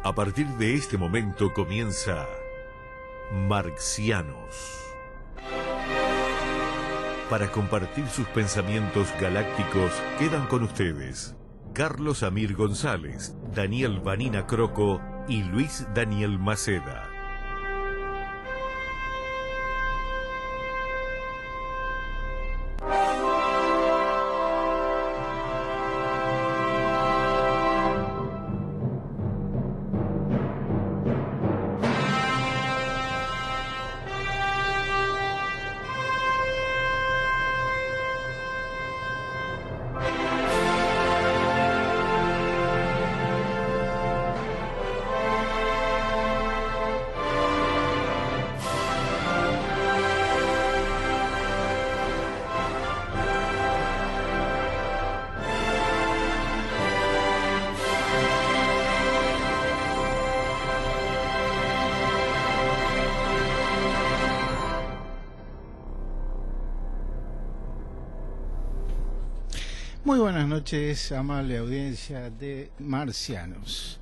A partir de este momento comienza Marxianos. Para compartir sus pensamientos galácticos quedan con ustedes Carlos Amir González, Daniel Vanina Croco y Luis Daniel Maceda. Muy buenas noches, amable audiencia de Marxianos.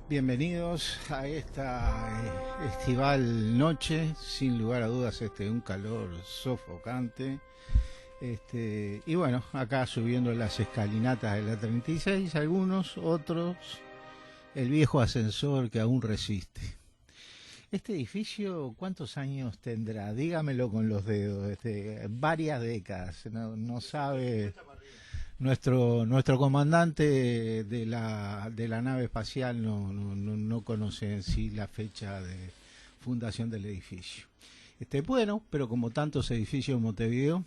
Bienvenidos a esta estival noche, sin lugar a dudas un calor sofocante. Y bueno, acá subiendo las escalinatas de la 36, algunos, otros, el viejo ascensor que aún resiste. Este edificio, ¿cuántos años tendrá? Dígamelo con los dedos, varias décadas, no sabe. Nuestro comandante de la nave espacial no conoce en sí la fecha de fundación del edificio. Bueno, pero como tantos edificios en Montevideo,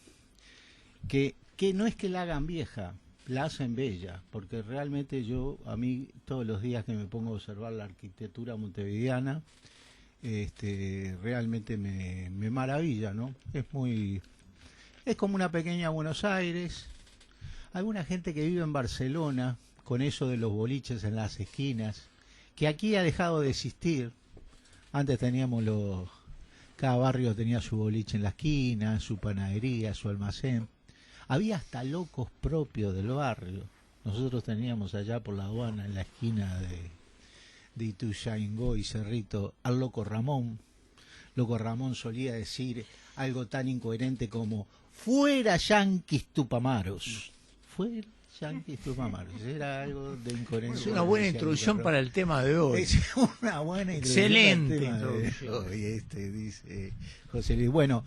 que no es que la hagan vieja, la hacen bella, porque realmente a mí todos los días que me pongo a observar la arquitectura montevideana, realmente me maravilla, ¿no? Es como una pequeña Buenos Aires. Alguna gente que vive en Barcelona, con eso de los boliches en las esquinas, que aquí ha dejado de existir. Antes cada barrio tenía su boliche en la esquina, su panadería, su almacén. Había hasta locos propios del barrio. Nosotros teníamos allá por la aduana, en la esquina de Ituzaingó y Cerrito, al Loco Ramón. Loco Ramón solía decir algo tan incoherente como "fuera yanquis tupamaros". Fue yanquis tupamaros, era algo de incoherencia. Es una buena introducción para el tema de hoy. Es una buena introducción. Excelente introducción. Dice José Luis. Bueno,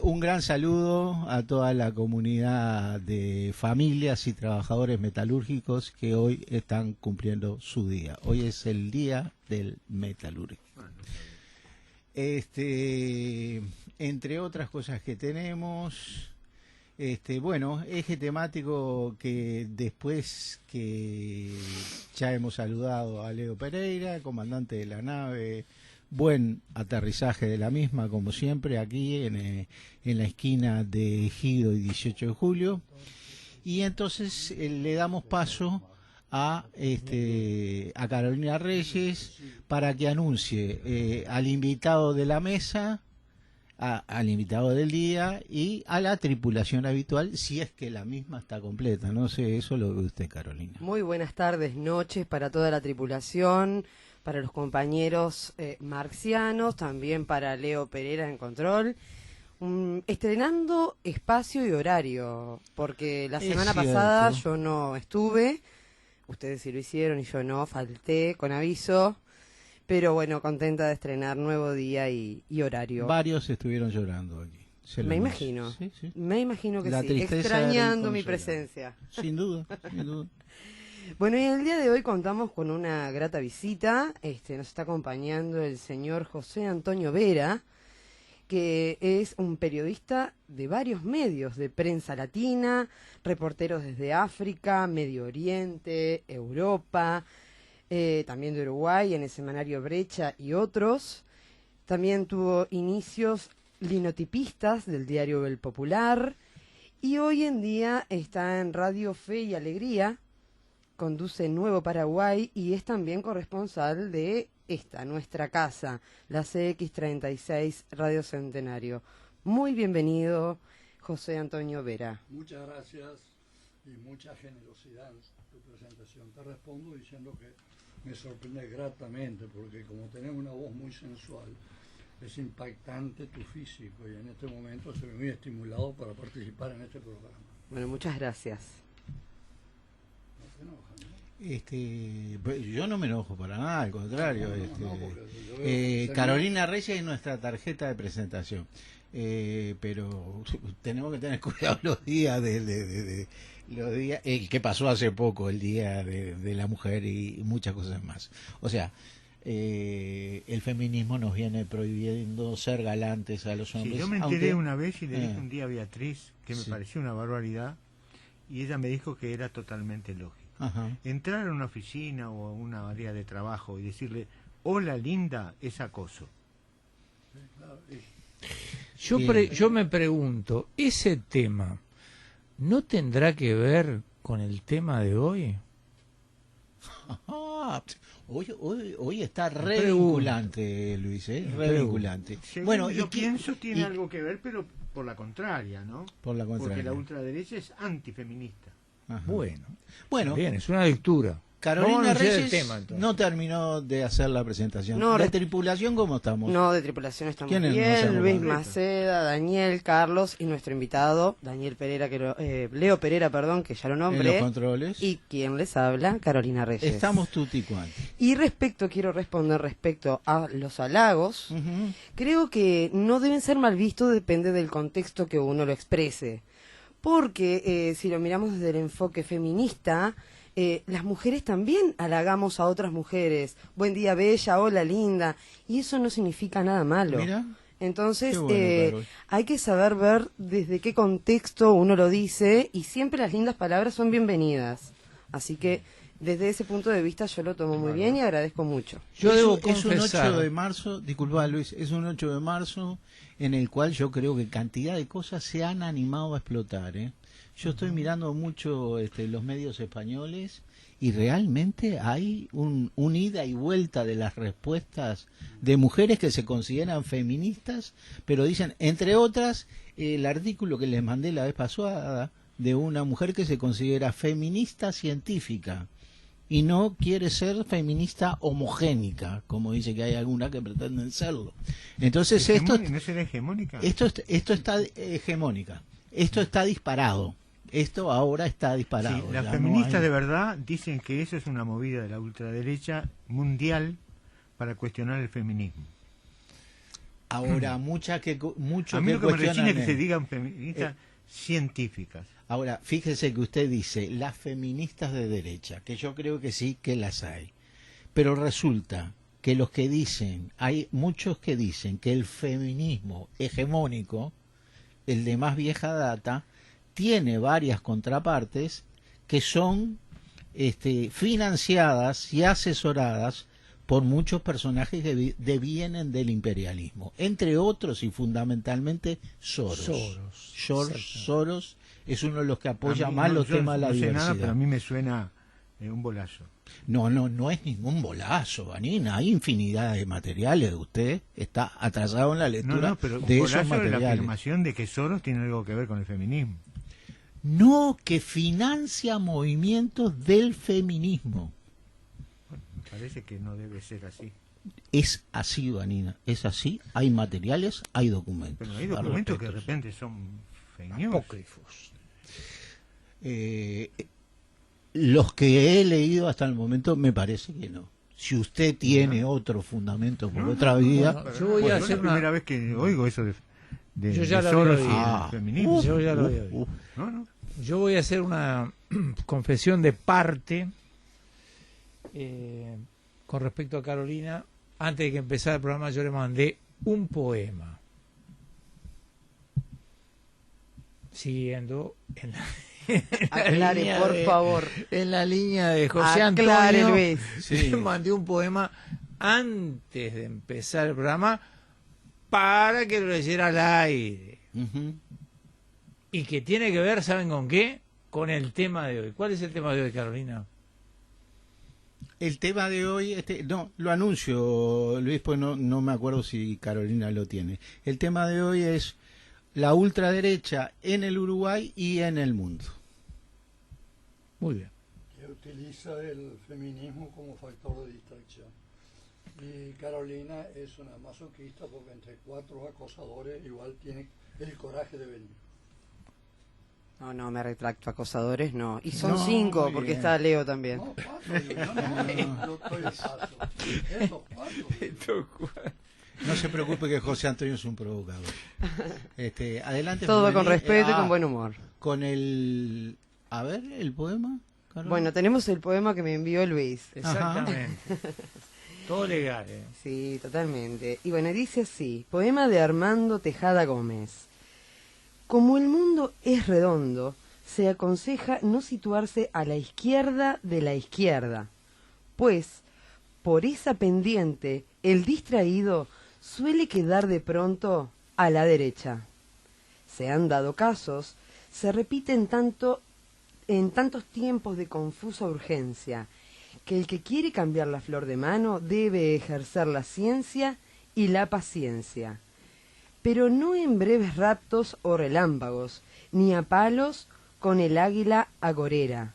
un gran saludo a toda la comunidad de familias y trabajadores metalúrgicos que hoy están cumpliendo su día. Hoy es el día del metalúrgico. Entre otras cosas que tenemos, bueno, eje temático que después que ya hemos saludado a Leo Pereira, comandante de la nave, buen aterrizaje de la misma, como siempre, aquí en la esquina de Ejido y 18 de julio. Y entonces le damos paso a Carolina Reyes para que anuncie al invitado de la mesa, al invitado del día y a la tripulación habitual, si es que la misma está completa. No sé, eso lo ve usted, Carolina. Muy buenas tardes, noches para toda la tripulación, para los compañeros marxianos, también para Leo Pereira en control. Estrenando espacio y horario, porque la semana pasada yo no estuve, ustedes sí lo hicieron y yo no, falté con aviso. Pero bueno, contenta de estrenar nuevo día y horario. Varios estuvieron llorando aquí. Me imagino. Sí, sí. Me imagino que la sí. Extrañando mi presencia. Sin duda, sin duda. Bueno, y el día de hoy contamos con una grata visita. Nos está acompañando el señor José Antonio Vera, que es un periodista de varios medios de prensa latina, reporteros desde África, Medio Oriente, Europa, también de Uruguay en el semanario Brecha y otros. También tuvo inicios linotipistas del diario El Popular y hoy en día está en Radio Fe y Alegría, conduce Nuevo Paraguay y es también corresponsal de nuestra casa, la CX36 Radio Centenario. Muy bienvenido, José Antonio Vera. Muchas gracias y mucha generosidad en tu presentación. Te respondo diciendo que me sorprende gratamente, porque como tenés una voz muy sensual, es impactante tu físico, y en este momento estoy muy estimulado para participar en este programa. Bueno, muchas gracias. ¿No te enojas, no? Pues yo no me enojo para nada, al contrario. Porque yo veo Carolina Reyes es nuestra tarjeta de presentación, pero tenemos que tener cuidado los días los días, el que pasó hace poco, el día de la mujer y muchas cosas más. O sea, el feminismo nos viene prohibiendo ser galantes a los hombres. Sí, yo me enteré una vez y le dije un día a Beatriz que me Sí. pareció una barbaridad, y ella me dijo que era totalmente lógico. Ajá. Entrar a una oficina o a una área de trabajo y decirle hola linda es acoso. Yo me pregunto, ¿ese tema no tendrá que ver con el tema de hoy? Hoy está re vinculante, Luis, re vinculante. Bueno, yo ¿y pienso tiene y- algo que ver, pero por la contraria, ¿no? Por la Porque contraria. la ultraderecha es antifeminista. Ajá. Bueno, bien, es una lectura. Vamos Carolina a anunciar Reyes el tema, entonces. no terminó de hacer la presentación. No, ¿De tripulación cómo estamos? No, de tripulación estamos ¿Quiénes nos bien. hacemos Luis completo? Maceda, Daniel, Carlos y nuestro invitado, Daniel Pereira, Leo Pereira, perdón, que ya lo En los nombré. controles. Y quien les habla, Carolina Reyes. Estamos tutti quanti. Y quiero responder respecto a los halagos. Ujú. Creo que no deben ser mal vistos, depende del contexto que uno lo exprese. Porque si lo miramos desde el enfoque feminista, las mujeres también halagamos a otras mujeres. Buen día, bella, hola, linda. Y eso no significa nada malo. Mira. Entonces, Qué bueno, Carol. hay que saber ver desde qué contexto uno lo dice, y siempre las lindas palabras son bienvenidas. Así que, desde ese punto de vista, yo lo tomo muy bien y agradezco mucho. Yo debo Es un confesar, 8 de marzo, disculpa Luis, es un 8 de marzo en el cual yo creo que cantidad de cosas se han animado a explotar. Yo estoy mirando mucho los medios españoles y realmente hay un ida y vuelta de las respuestas de mujeres que se consideran feministas, pero dicen, entre otras, el artículo que les mandé la vez pasada de una mujer que se considera feminista científica y no quiere ser feminista homogénica, como dice que hay algunas que pretenden serlo. Entonces ¿No será hegemónica? esto está hegemónica, esto está disparado, esto ahora está disparado. Sí, las ya feministas no hay- de verdad dicen que eso es una movida de la ultraderecha mundial para cuestionar el feminismo. Ahora muchos A que mí lo que me cuestionan rechina es que se el- digan feministas científicas. Ahora, fíjese que usted dice las feministas de derecha, que yo creo que sí que las hay. Pero resulta que los que dicen, hay muchos que dicen que el feminismo hegemónico, el de más vieja data, tiene varias contrapartes que son financiadas y asesoradas por muchos personajes que devienen del imperialismo, entre otros y fundamentalmente Soros. Soros es uno de los que apoya A mí, más no, los yo temas de la no sé diversidad. nada, pero a mí me suena un bolazo. No es ningún bolazo, Vanina. Hay infinidad de materiales. Usted está atrasado en la lectura Pero de un esos bolazo es la materiales. afirmación de que Soros tiene algo que ver con el feminismo. No, que financia movimientos del feminismo. Me parece que no debe ser así. Es así, Vanina, es así. Hay materiales, hay documentos. Pero hay al documentos que de respecto. repente son fake news. apócrifos. Los que he leído hasta el momento me parece que no. Si usted tiene otro fundamento por otra vía, no, yo voy a es hacer la una- primera vez que oigo eso de Yo ya lo Soros había y oído. el feminismo. Yo ya lo había oído. No. Yo voy a hacer una confesión de parte con respecto a Carolina. Antes de que empezara el programa yo le mandé un poema. Siguiendo en la, Aclare, línea por favor. En la línea de José Aclare, Antonio. Luis. Le mandé un poema antes de empezar el programa para que lo leyera al aire. ujú, Y que tiene que ver, ¿saben con qué? Con el tema de hoy. ¿Cuál es el tema de hoy, Carolina? el tema de hoy, no, lo anuncio, Luis, pues no me acuerdo si Carolina lo tiene. El tema de hoy es la ultraderecha en el Uruguay y en el mundo. Muy bien. que utiliza el feminismo como factor de distracción. Y Carolina es una masoquista porque entre 4 acosadores igual tiene el coraje de venir. No, me retracto, acosadores no. Y son No, 5, muy porque bien. está Leo también. No, 4, yo estoy de paso. Estos 4. No se preocupe que José Antonio es un provocador. Adelante. Todo con Femenil. respeto y con buen humor. Con el... A ver, el poema. Carol. Bueno, tenemos el poema que me envió Luis. Exactamente. Todo legal, Sí, totalmente. Y bueno, dice así, poema de Armando Tejada Gómez. Como el mundo es redondo, se aconseja no situarse a la izquierda de la izquierda, pues por esa pendiente el distraído suele quedar de pronto a la derecha. Se han dado casos, se repiten en tantos tiempos de confusa urgencia, que el que quiere cambiar la flor de mano debe ejercer la ciencia y la paciencia, pero no en breves raptos o relámpagos, ni a palos con el águila agorera,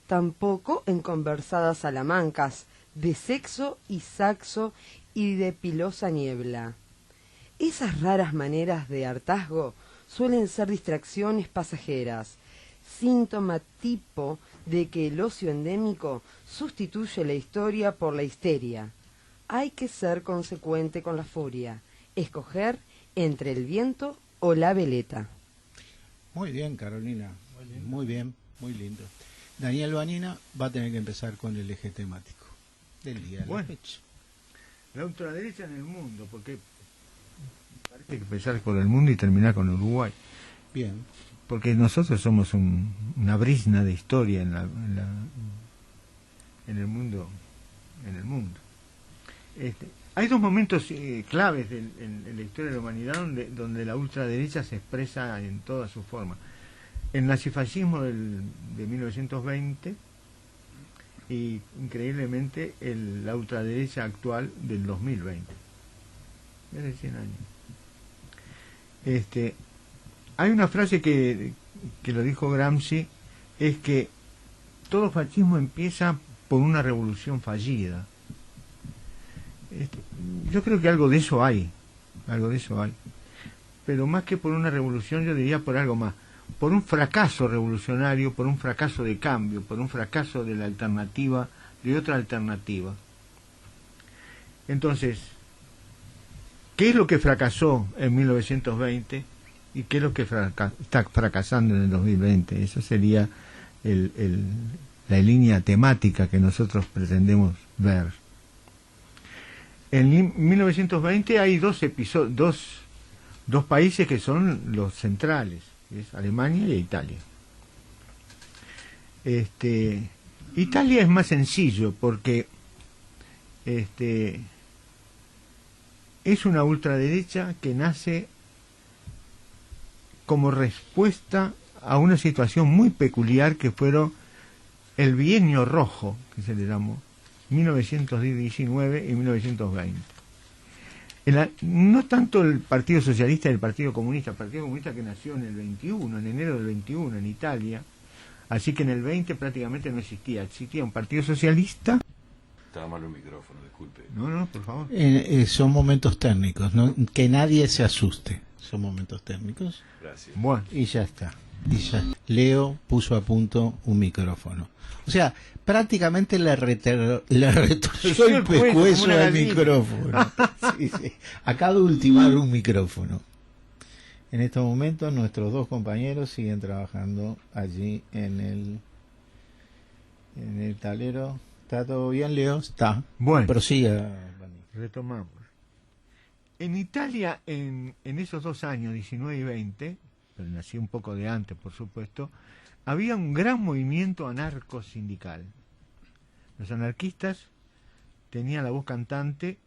tampoco en conversadas salamancas de sexo y saxo y de pilosa niebla. Esas raras maneras de hartazgo suelen ser distracciones pasajeras, síntoma tipo de que el ocio endémico sustituye la historia por la histeria. Hay que ser consecuente con la furia, escoger entre el viento o la veleta. Muy bien, Carolina. Muy bien, muy lindo. Daniel Vanina va a tener que empezar con el eje temático del día de la fecha. La ultraderecha en el mundo, porque parece que empezar por el mundo y terminar con Uruguay. Bien. Porque nosotros somos una brizna de historia en el mundo. Hay dos momentos claves en la historia de la humanidad donde la ultraderecha se expresa en toda su forma. El nazifascismo de 1920 y, increíblemente, la ultraderecha actual del 2020. Es de 100 años. Hay una frase que lo dijo Gramsci, es que todo fascismo empieza por una revolución fallida. Yo creo que algo de eso hay, pero más que por una revolución yo diría por algo más, por un fracaso revolucionario, por un fracaso de cambio, por un fracaso de la alternativa, de otra alternativa. Entonces, ¿qué es lo que fracasó en 1920 y qué es lo que está fracasando en el 2020? Eso sería la línea temática que nosotros pretendemos ver. En 1920 hay dos países que son los centrales, es Alemania y Italia. Italia es más sencillo porque es una ultraderecha que nace como respuesta a una situación muy peculiar que fueron el bienio rojo, que se le llamó, 1919 y 1920. No tanto el Partido Socialista y el Partido Comunista que nació en el 21, en enero del 21 en Italia, así que en el 20 prácticamente no existía un Partido Socialista. Estaba mal un micrófono, disculpe. No, por favor. Son momentos técnicos, ¿no? Que nadie se asuste. Son momentos técnicos. Gracias. Bueno, y ya está. Leo puso a punto un micrófono. O sea, prácticamente le retorció el pescuezo al micrófono. Sí. Acaba de ultimar un micrófono. En estos momentos nuestros dos compañeros siguen trabajando allí en el tablero. ¿Está todo bien, Leo? Está. Bueno, prosiga. Retomamos. En Italia, en esos 2 años, 19 y 20, pero nací un poco de antes, por supuesto, había un gran movimiento anarco-sindical. Los anarquistas tenían la voz cantante,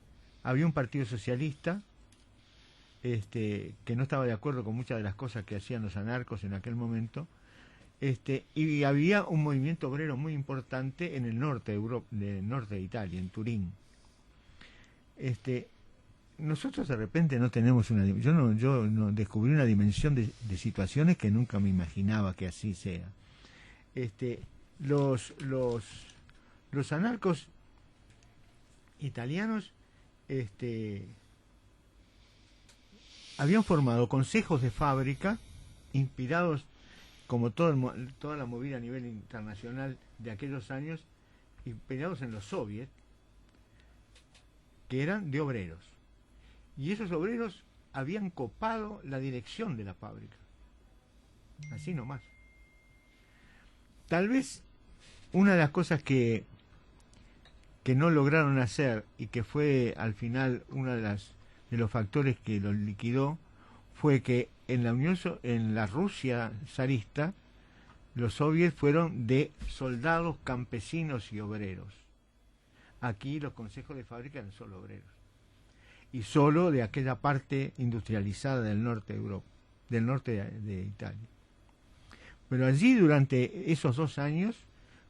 había un partido socialista que no estaba de acuerdo con muchas de las cosas que hacían los anarcos en aquel momento, y había un movimiento obrero muy importante en el norte de Europa, norte de Italia, en Turín. Nosotros de repente no tenemos yo no descubrí una dimensión de situaciones que nunca me imaginaba que así sea. los anarcos italianos habían formado consejos de fábrica inspirados, como toda la movida a nivel internacional de aquellos años, inspirados en los soviets, que eran de obreros. Y esos obreros habían copado la dirección de la fábrica. Así nomás. Tal vez una de las cosas que no lograron hacer y que fue al final uno de los factores que los liquidó fue que en la Rusia zarista los soviets fueron de soldados, campesinos y obreros. Aquí los consejos de fábrica eran solo obreros y solo de aquella parte industrializada del norte de Europa, del norte de Italia. Pero allí durante esos 2 años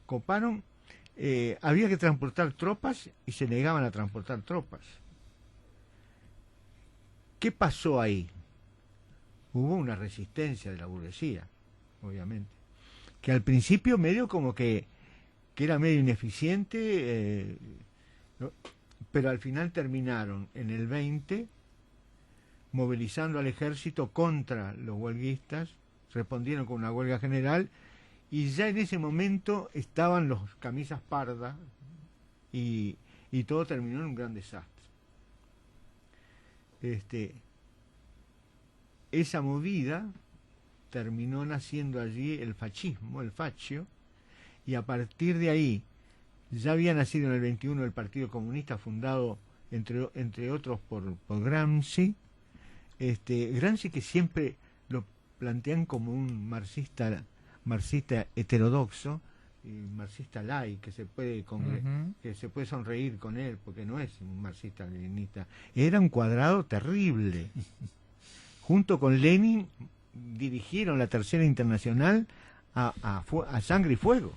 coparon, había que transportar tropas y se negaban a transportar tropas. ¿Qué pasó ahí? Hubo una resistencia de la burguesía, obviamente, que al principio medio como que era medio ineficiente, pero al final terminaron en el 20 movilizando al ejército contra los huelguistas, respondieron con una huelga general y ya en ese momento estaban los camisas pardas y todo terminó en un gran desastre. Esa movida terminó naciendo allí el fascismo, el fascio, y a partir de ahí ya había nacido en el 21 el Partido Comunista, fundado entre otros por Gramsci. Gramsci, que siempre lo plantean como un marxista heterodoxo, y marxista light, que se puede que se puede sonreír con él, porque no es un marxista leninista. Era un cuadrado terrible. Junto con Lenin dirigieron la Tercera Internacional a sangre y fuego.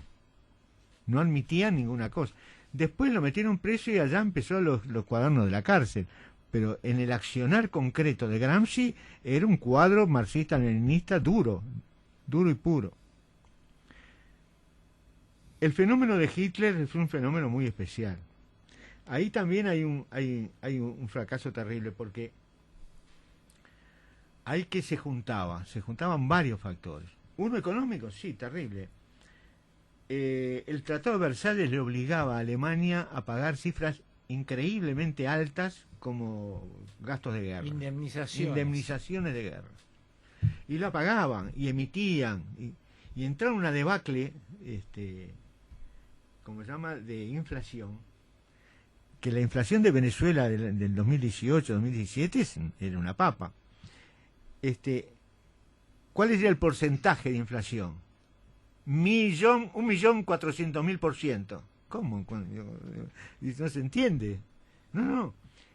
No admitían ninguna cosa. Después lo metieron preso y allá empezó los cuadernos de la cárcel. Pero en el accionar concreto de Gramsci era un cuadro marxista-leninista duro y puro. El fenómeno de Hitler es un fenómeno muy especial. Ahí también hay un fracaso terrible, porque ahí que se juntaban varios factores. Uno económico, sí, terrible. El Tratado de Versalles le obligaba a Alemania a pagar cifras increíblemente altas como gastos de guerra. Indemnizaciones de guerra. Y la pagaban y emitían. Y entraron en una debacle, como se llama, de inflación. Que la inflación de Venezuela del 2018-2017 era una papa. ¿Cuál es el porcentaje de inflación? 1.400.000%. ¿Cómo? No se entiende. No.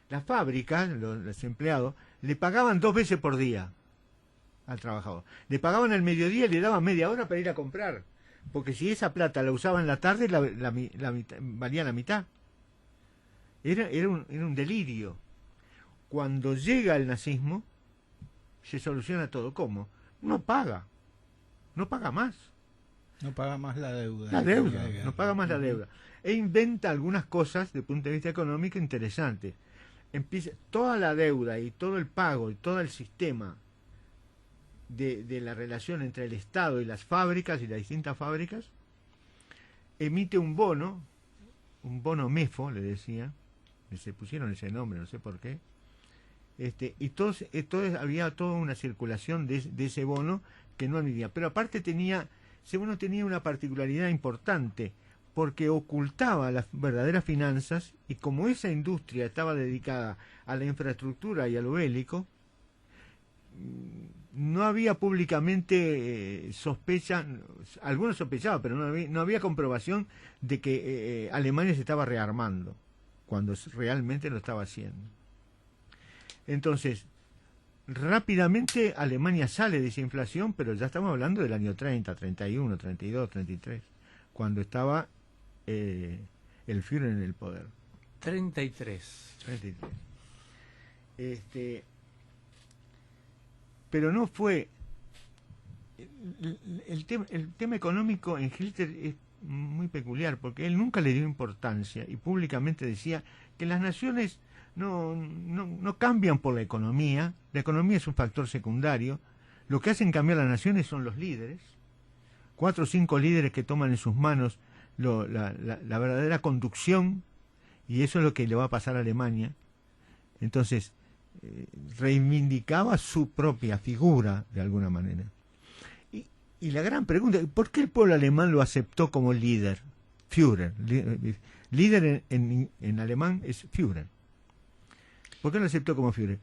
Las fábricas, los empleados, le pagaban 2 veces por día al trabajador. Le pagaban al mediodía y le daban media hora para ir a comprar. Porque si esa plata la usaban en la tarde, valía la mitad. Era un delirio. Cuando llega el nazismo, se soluciona todo. ¿Cómo? No paga más. No paga más la deuda. No paga más la deuda. E inventa algunas cosas, desde el punto de vista económico, interesantes. Empieza toda la deuda y todo el pago y todo el sistema de la relación entre el Estado y las fábricas y las distintas fábricas, emite un bono MEFO, le decía, se pusieron ese nombre, no sé por qué, y había toda una circulación de ese bono que no admitía. Pero aparte ese bono tenía una particularidad importante, porque ocultaba las verdaderas finanzas, y como esa industria estaba dedicada a la infraestructura y a lo bélico, no había públicamente sospecha, algunos sospechaban, pero no había comprobación de que Alemania se estaba rearmando, cuando realmente lo estaba haciendo. Entonces, rápidamente Alemania sale de esa inflación, pero ya estamos hablando del año 30, 31, 32, 33, cuando estaba el Führer en el poder. 33. Pero no fue... El tema económico en Hitler muy peculiar, porque él nunca le dio importancia y públicamente decía que las naciones no cambian por la economía es un factor secundario, lo que hacen cambiar las naciones son los líderes, 4 o 5 líderes que toman en sus manos la verdadera conducción, y eso es lo que le va a pasar a Alemania. Entonces, reivindicaba su propia figura de alguna manera. Y la gran pregunta, ¿por qué el pueblo alemán lo aceptó como líder? Führer. Líder en alemán es Führer. ¿Por qué lo aceptó como Führer?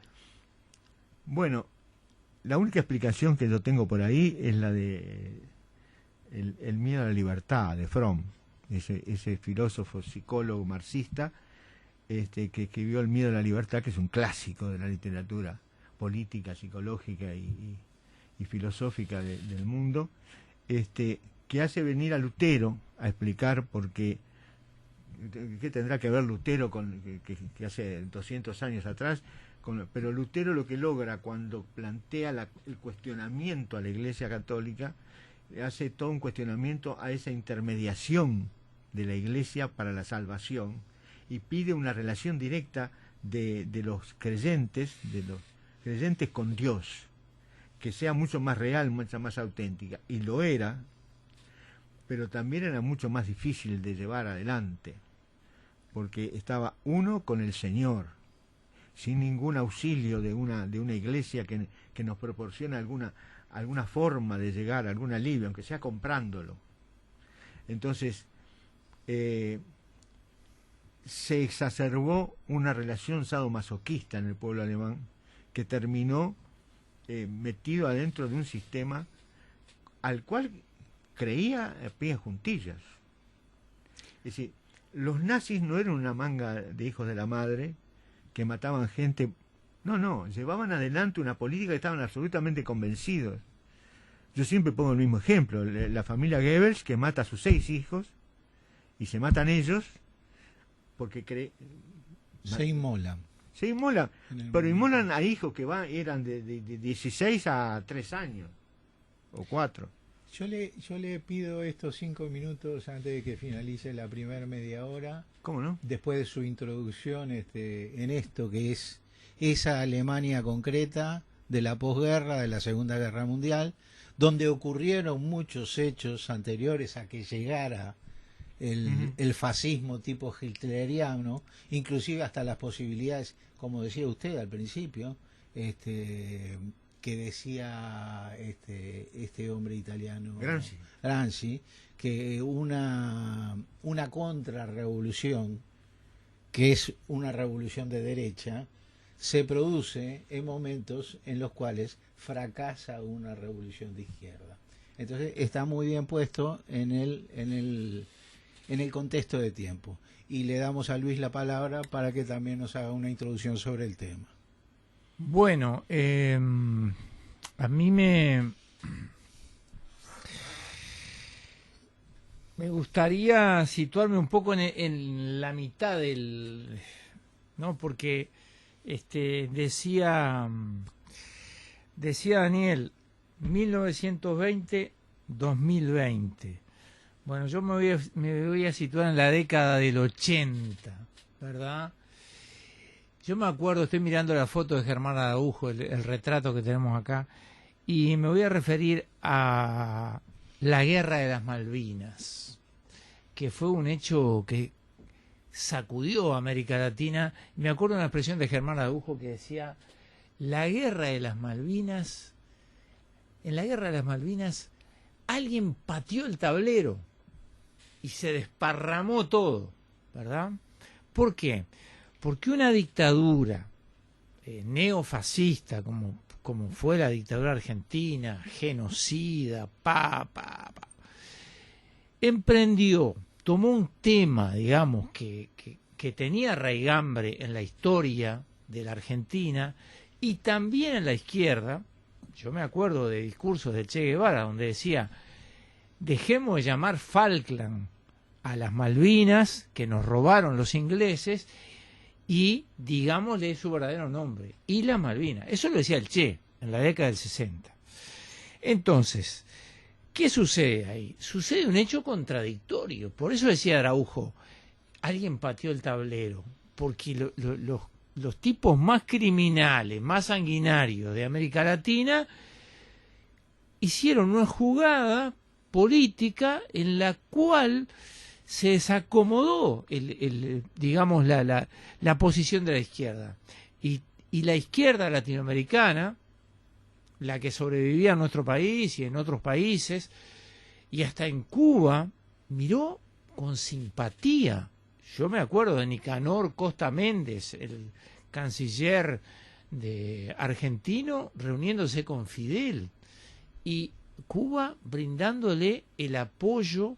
Bueno, la única explicación que yo tengo por ahí es la de el miedo a la libertad de Fromm, ese filósofo, psicólogo, marxista, que escribió El miedo a la libertad, que es un clásico de la literatura política, psicológica y filosófica del mundo, que hace venir a Lutero a explicar por qué tendrá que ver Lutero con que hace 200 años atrás, pero Lutero lo que logra cuando plantea el cuestionamiento a la Iglesia Católica, hace todo un cuestionamiento a esa intermediación de la Iglesia para la salvación, y pide una relación directa de los creyentes con Dios, que sea mucho más real, mucho más auténtica. Y lo era, pero también era mucho más difícil de llevar adelante, porque estaba uno con el Señor, sin ningún auxilio de una iglesia que nos proporciona alguna forma de llegar, algún alivio, aunque sea comprándolo. Entonces, se exacerbó una relación sadomasoquista en el pueblo alemán, que terminó metido adentro de un sistema al cual creía a pies juntillas. Es decir, los nazis no eran una manga de hijos de la madre que mataban gente, no, llevaban adelante una política que estaban absolutamente convencidos. Yo siempre pongo el mismo ejemplo, la familia Goebbels, que mata a sus 6 hijos y se matan ellos porque se inmolan. Pero inmolan a hijos que eran de 16 a 3 años o 4. Yo le pido estos 5 minutos antes de que finalice la primera media hora. ¿Cómo no? Después de su introducción en esto que es esa Alemania concreta de la posguerra, de la Segunda Guerra Mundial, donde ocurrieron muchos hechos anteriores a que llegara el fascismo tipo hitleriano, inclusive hasta las posibilidades, como decía usted al principio, que decía este hombre italiano Gramsci, que una contrarrevolución, que es una revolución de derecha, se produce en momentos en los cuales fracasa una revolución de izquierda. Entonces está muy bien puesto en el contexto de tiempo. Y le damos a Luis la palabra para que también nos haga una introducción sobre el tema. Bueno, a mí me gustaría situarme un poco en la mitad del, ¿no? Porque decía Daniel, 1920-2020. Bueno, yo me voy a situar en la década del 80, ¿verdad? Yo me acuerdo, estoy mirando la foto de Germán Araujo, el retrato que tenemos acá, y me voy a referir a la Guerra de las Malvinas, que fue un hecho que sacudió a América Latina. Me acuerdo de una expresión de Germán Araujo que decía: la Guerra de las Malvinas, en la Guerra de las Malvinas alguien pateó el tablero y se desparramó todo, ¿verdad? ¿Por qué? Porque una dictadura neofascista, como fue la dictadura argentina, genocida, tomó un tema, digamos, que tenía raigambre en la historia de la Argentina y también en la izquierda. Yo me acuerdo de discursos de Che Guevara donde decía: dejemos de llamar Falkland a las Malvinas que nos robaron los ingleses y digámosle su verdadero nombre, Islas Malvinas. Eso lo decía el Che en la década del 60. Entonces, ¿Qué sucede ahí? Sucede un hecho contradictorio. Por eso decía Araujo, alguien pateó el tablero, porque los tipos más criminales, más sanguinarios de América Latina hicieron una jugada política en la cual se desacomodó digamos la posición de la izquierda. Y la izquierda latinoamericana, la que sobrevivía en nuestro país y en otros países, y hasta en Cuba, miró con simpatía. Yo me acuerdo de Nicanor Costa Méndez, el canciller argentino, reuniéndose con Fidel, y Cuba brindándole el apoyo,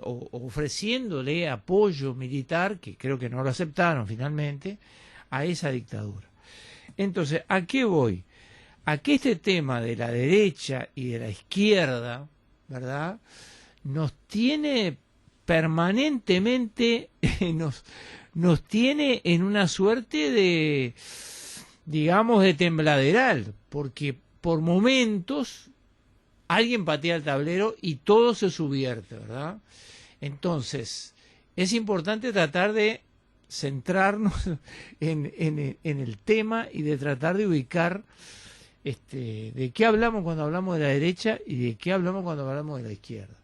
o ofreciéndole apoyo militar, que creo que no lo aceptaron finalmente, a esa dictadura. Entonces, ¿a qué voy? A que este tema de la derecha y de la izquierda, ¿verdad?, nos tiene permanentemente, nos tiene en una suerte de, digamos, de tembladeral, porque por momentos alguien patea el tablero y todo se subvierte, ¿verdad? Entonces, es importante tratar de centrarnos en el tema y de tratar de ubicar de qué hablamos cuando hablamos de la derecha y de qué hablamos cuando hablamos de la izquierda.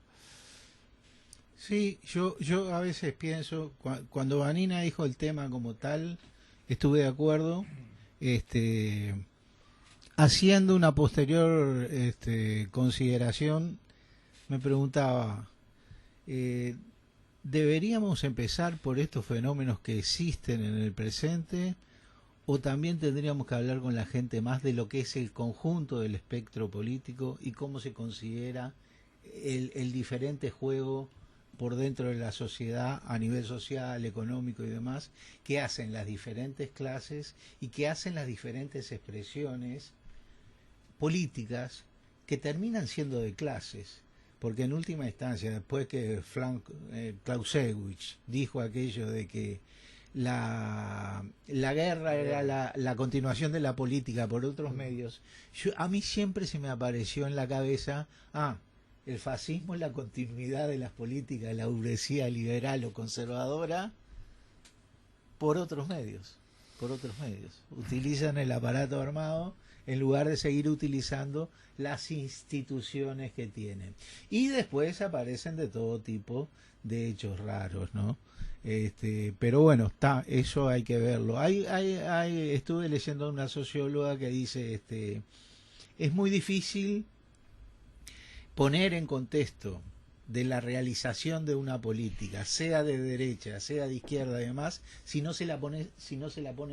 Sí, yo a veces pienso, cuando Vanina dijo el tema como tal, estuve de acuerdo, haciendo una posterior consideración, me preguntaba, ¿deberíamos empezar por estos fenómenos que existen en el presente o también tendríamos que hablar con la gente más de lo que es el conjunto del espectro político y cómo se considera el diferente juego por dentro de la sociedad a nivel social, económico y demás, que hacen las diferentes clases y que hacen las diferentes expresiones políticas que terminan siendo de clases? Porque en última instancia, después que Clausewitz dijo aquello de que la guerra era la continuación de la política por otros medios, a mí siempre se me apareció en la cabeza, el fascismo es la continuidad de las políticas de la burguesía liberal o conservadora por otros medios. Utilizan el aparato armado en lugar de seguir utilizando las instituciones que tienen. Y después aparecen de todo tipo de hechos raros, ¿no? Pero bueno, eso hay que verlo. Estuve leyendo a una socióloga que dice, es muy difícil poner en contexto de la realización de una política, sea de derecha, sea de izquierda y demás, si no se la pone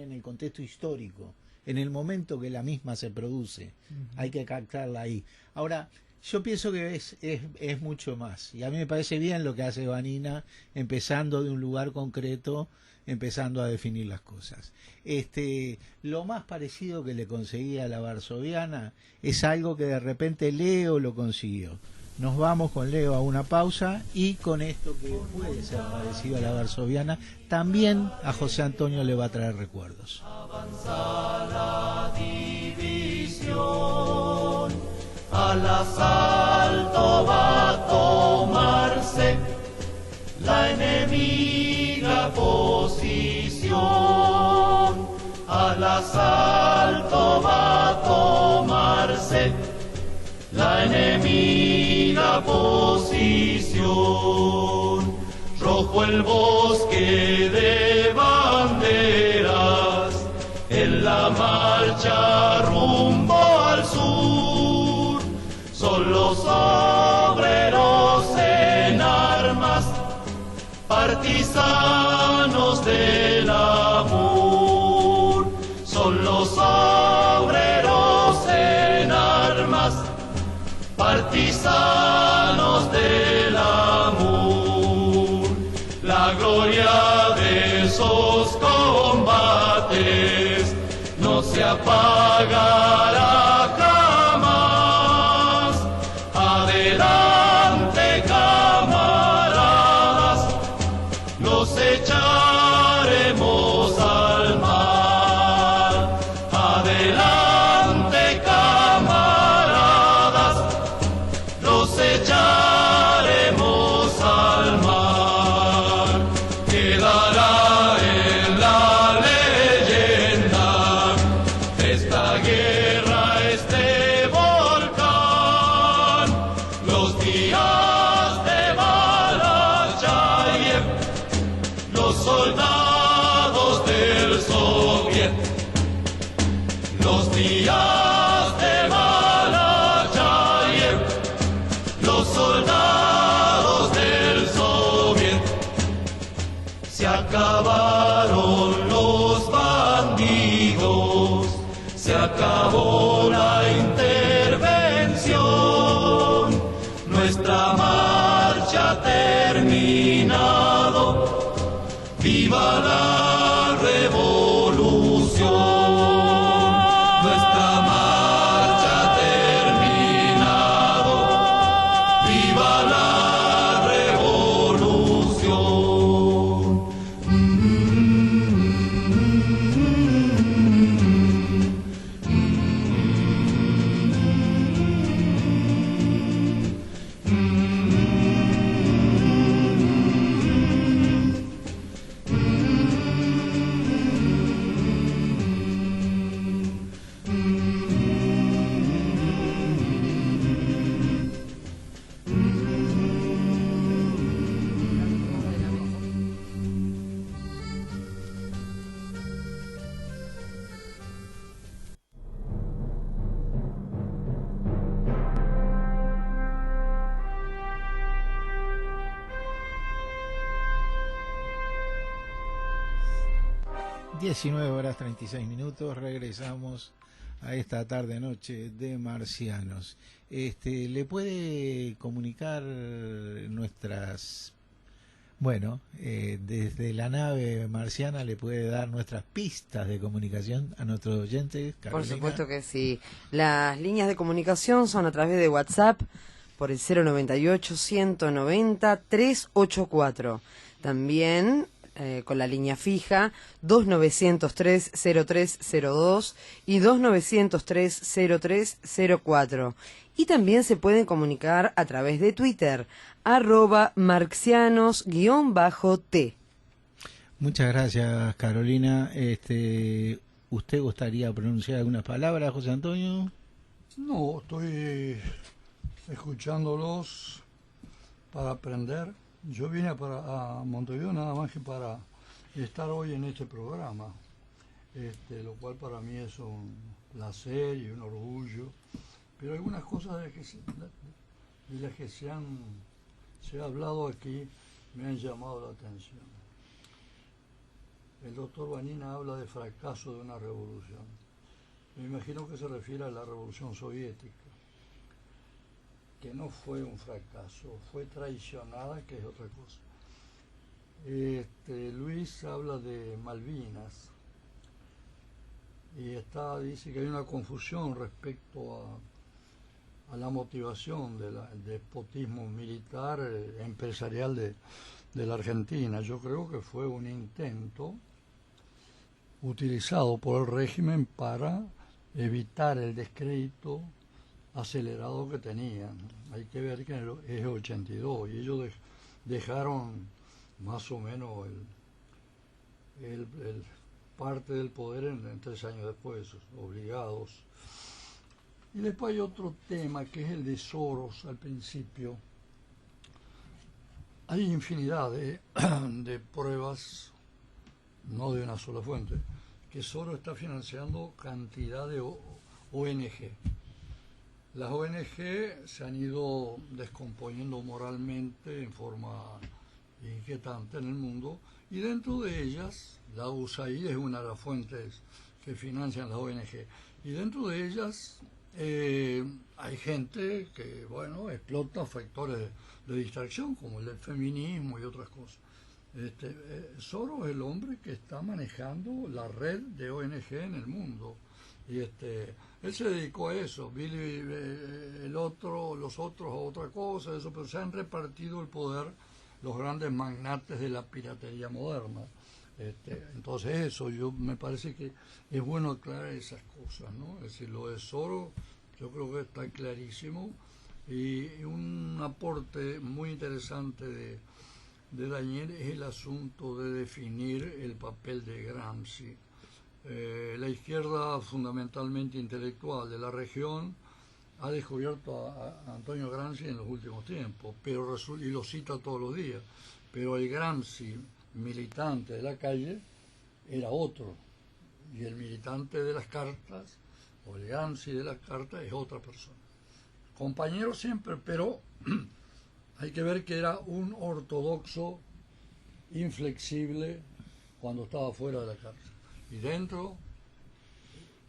en el contexto histórico, en el momento que la misma se produce. Hay que captarla ahí. Ahora, yo pienso que es mucho más, y a mí me parece bien lo que hace Vanina, empezando de un lugar concreto, empezando a definir las cosas. Lo más parecido que le conseguía a la varsoviana es algo que de repente Leo lo consiguió. Nos vamos con Leo a una pausa, y con esto que puede ser parecido a la varsoviana, también a José Antonio le va a traer recuerdos. Avanza la división, al asalto va a tomarse la enemiga posición, al asalto va a tomarse la enemiga posición. Rojo el bosque de banderas, en la marcha rumbo al sur, son los obreros en armas, partisanos del amor, son los obreros en armas, partisanos del amor. La gloria de esos combates no se apagará jamás. Adelante, camaradas, los echaremos al mar. Adelante, camaradas, los los soldados del Soviet, los días de Malachayev, los soldados del Soviet, se acabaron los bandidos, se acabó la intervención, nuestra marcha ha terminado, viva la revolución, nuestra marcha ha terminado, viva la revolución. (19:36). Regresamos a esta tarde-noche de Marcianos. ¿Le puede comunicar nuestras... Bueno, desde la nave marciana le puede dar nuestras pistas de comunicación a nuestros oyentes, Carolina? Por supuesto que sí. Las líneas de comunicación son a través de WhatsApp por el 098-190-384. También con la línea fija 2903-0302 y 2903-0304. Y también se pueden comunicar a través de Twitter, @marxianos_t. Muchas gracias, Carolina. ¿Usted gustaría pronunciar algunas palabras, José Antonio? No, estoy escuchándolos para aprender. Yo vine a Montevideo nada más que para estar hoy en este programa, lo cual para mí es un placer y un orgullo. Pero algunas cosas de las que se ha hablado aquí me han llamado la atención. El doctor Vanina habla de fracaso de una revolución. Me imagino que se refiere a la revolución soviética, que no fue un fracaso, fue traicionada, que es otra cosa. Luis habla de Malvinas y dice que hay una confusión respecto a la motivación del despotismo militar empresarial de la Argentina. Yo creo que fue un intento utilizado por el régimen para evitar el descrédito acelerado que tenían. Hay que ver que es 82 y ellos dejaron más o menos el parte del poder en 3 años después, obligados. Y después hay otro tema que es el de Soros al principio. Hay infinidad de pruebas, no de una sola fuente, que Soros está financiando cantidad de ONG. Las ONG se han ido descomponiendo moralmente en forma inquietante en el mundo, y dentro de ellas, la USAID es una de las fuentes que financian las ONG, y dentro de ellas hay gente que, bueno, explota factores de distracción, como el del feminismo y otras cosas. Soros es el hombre que está manejando la red de ONG en el mundo. Y él se dedicó a eso, Billy, los otros a otra cosa, eso, pero se han repartido el poder los grandes magnates de la piratería moderna. Entonces eso, me parece que es bueno aclarar esas cosas, ¿no? Es decir, lo de Soros yo creo que está clarísimo, y un aporte muy interesante de Daniel es el asunto de definir el papel de Gramsci. La izquierda fundamentalmente intelectual de la región ha descubierto a Antonio Gramsci en los últimos tiempos, y lo cita todos los días, pero el Gramsci militante de la calle era otro, y el militante de las cartas, o el Gramsci de las cartas, es otra persona. Compañero siempre, pero hay que ver que era un ortodoxo inflexible cuando estaba fuera de la cárcel. Y dentro,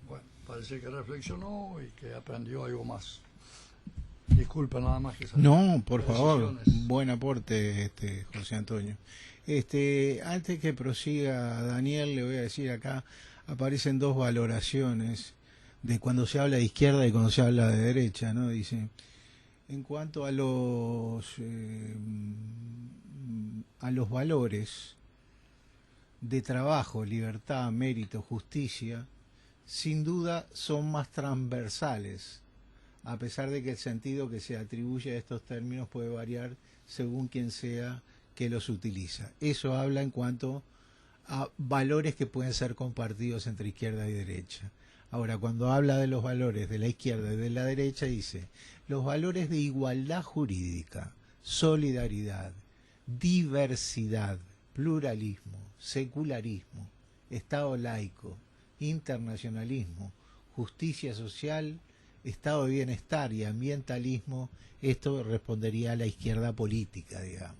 bueno, parece que reflexionó y que aprendió algo más. Disculpa nada más que esas No, por favor, precisiones. buen aporte, José Antonio. Antes que prosiga Daniel, le voy a decir acá, aparecen dos valoraciones de cuando se habla de izquierda y cuando se habla de derecha, ¿no? Dice, en cuanto a los valores de trabajo, libertad, mérito, justicia, sin duda son más transversales, a pesar de que el sentido que se atribuye a estos términos puede variar según quien sea que los utiliza. Eso habla en cuanto a valores que pueden ser compartidos entre izquierda y derecha. Ahora, cuando habla de los valores de la izquierda y de la derecha, dice, los valores de igualdad jurídica, solidaridad, diversidad, pluralismo, secularismo, Estado laico, internacionalismo, justicia social, estado de bienestar y ambientalismo, esto respondería a la izquierda política, digamos.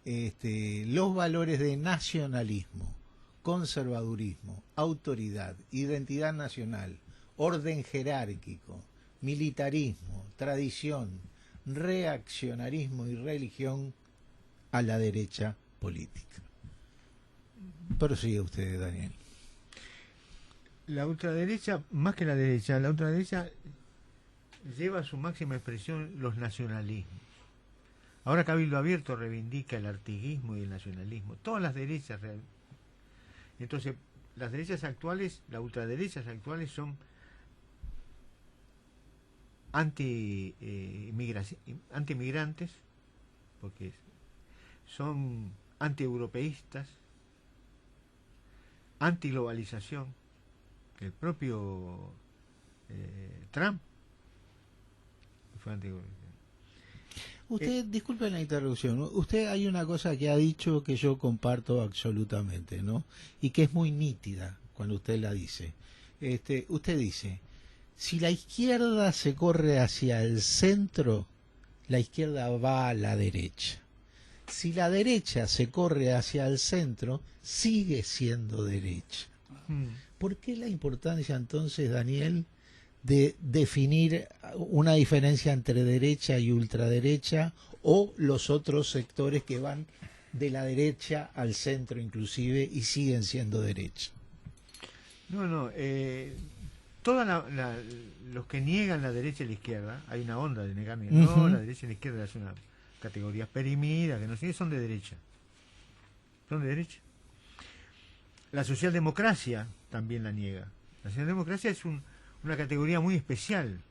Los valores de nacionalismo, conservadurismo, autoridad, identidad nacional, orden jerárquico, militarismo, tradición, reaccionarismo y religión a la derecha política. Prosigue usted, Daniel. La ultraderecha, más que la derecha, la ultraderecha lleva a su máxima expresión los nacionalismos. Ahora Cabildo Abierto reivindica el artiguismo y el nacionalismo. Todas las derechas. Entonces, las derechas actuales, las ultraderechas actuales son anti-inmigrantes, porque son anti-europeístas, anti-globalización. El propio Trump fue anti-globalización. Usted, disculpe la interrupción, usted hay una cosa que ha dicho que yo comparto absolutamente, ¿no? Y que es muy nítida cuando usted la dice. Usted dice, si la izquierda se corre hacia el centro, la izquierda va a la derecha. Si la derecha se corre hacia el centro, sigue siendo derecha. ¿Por qué la importancia entonces, Daniel, de definir una diferencia entre derecha y ultraderecha o los otros sectores que van de la derecha al centro inclusive y siguen siendo derecha? No, los que niegan la derecha y la izquierda, hay una onda de negar, no, la derecha y la izquierda es una categoría perimida, que no sé, son de derecha. Son de derecha. La socialdemocracia también la niega. La socialdemocracia es una categoría muy especial.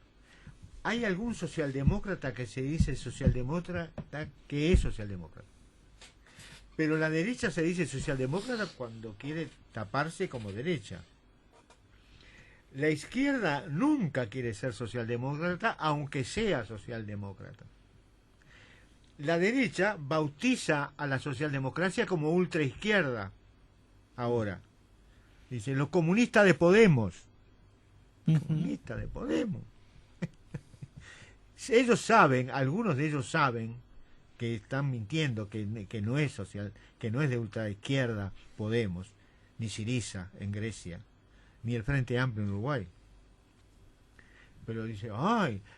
¿Hay algún socialdemócrata que se dice socialdemócrata que es socialdemócrata? Pero la derecha se dice socialdemócrata cuando quiere taparse como derecha. La izquierda nunca quiere ser socialdemócrata, aunque sea socialdemócrata. La derecha bautiza a la socialdemocracia como ultraizquierda. Ahora, dicen los comunistas de Podemos. Comunistas de Podemos. Ellos saben, algunos de ellos saben que están mintiendo, que no es social, que no es de ultraizquierda Podemos, ni Syriza en Grecia, ni el Frente Amplio en Uruguay. Pero dice,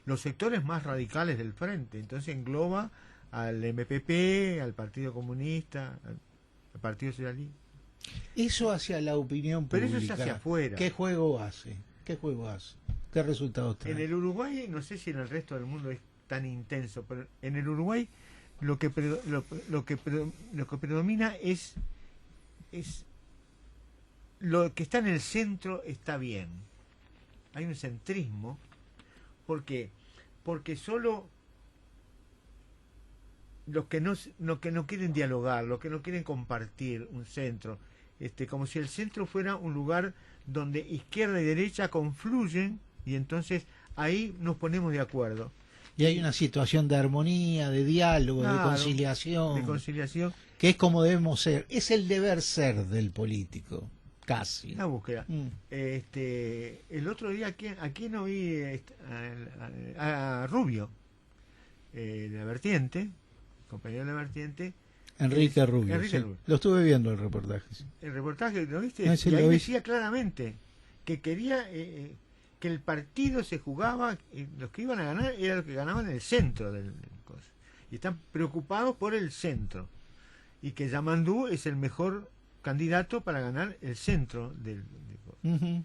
los sectores más radicales del Frente, entonces engloba al MPP, al Partido Comunista, al Partido Socialista. Eso hacia la opinión pública. Pero eso es hacia afuera. ¿Qué juego hace? ¿Qué resultados trae? En el Uruguay, no sé si en el resto del mundo es tan intenso, pero en el Uruguay lo que predomina es lo que está en el centro está bien. Hay un centrismo. ¿Por qué? Porque solo los que no quieren dialogar, los que no quieren compartir un centro, como si el centro fuera un lugar donde izquierda y derecha confluyen y entonces ahí nos ponemos de acuerdo. Y hay una situación de armonía, de diálogo, Claro, de conciliación. que es como debemos ser, es el deber ser del político, casi. La búsqueda. Mm. El otro día, ¿a quién oí? A Rubio, de la Vertiente, compañero de la Vertiente. Enrique Rubio, Enrique sí. Rubio. Lo estuve viendo el reportaje. Sí. El reportaje, ¿lo viste? Ah, sí, y ahí lo vi. decía claramente que quería que el partido se jugaba, los que iban a ganar eran los que ganaban en el centro del cosa. Y están preocupados por el centro. Y que Yamandú es el mejor candidato para ganar el centro del cosa. Ujú.